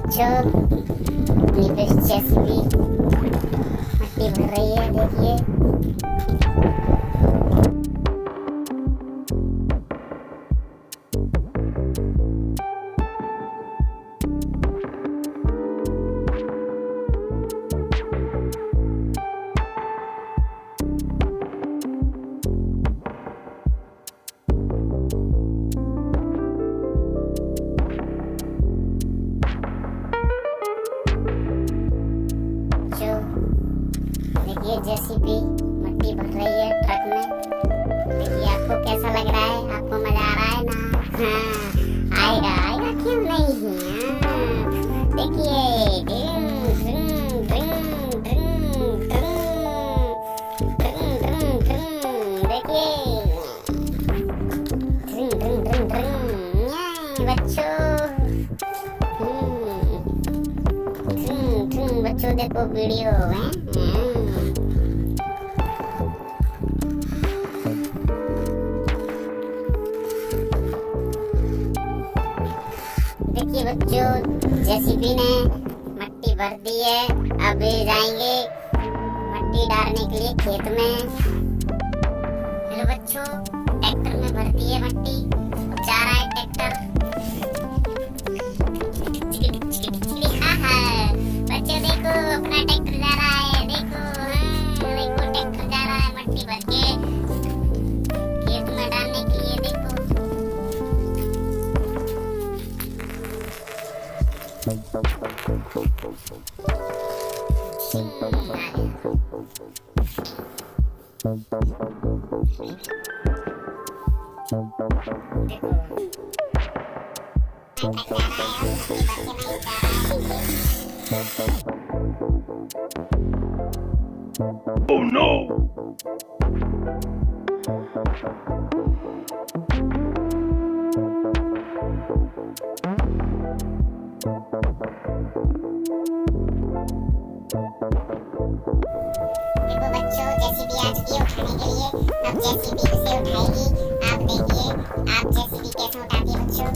बच्चों, दिलीप जेसीबी मट्टी भर रही है, देखिए। देखिए जेसीबी मट्टी भर रही है ट्रक में। देखिए आपको कैसा लग रहा है? आपको मजा आ रहा है ना? हाँ, आएगा आएगा, क्यों नहीं? हाँ, देखिए बच्चों, बच्चों देखो वीडियो है। देखिए बच्चों, जेसीबी ने मट्टी भर दी है। अब जाएंगे मट्टी डालने के लिए खेत में। हेलो बच्चों, ट्रैक्टर में भर दी है मट्टी, जा रहा है ट्रैक्टर। बच्चों देखो, अपना ट्रैक्टर जा रहा है, देखो। देखो ट्रैक्टर जा रहा है मट्टी भर के खेत में डालने के लिए, देखो। Oh no! देखो बच्चों, जेसीबी आ चुकी है उठाने के लिए। अब जेसीबी उसे उठाएगी। आप देखिए, आप जेसीबी कैसे उठाती है बच्चों।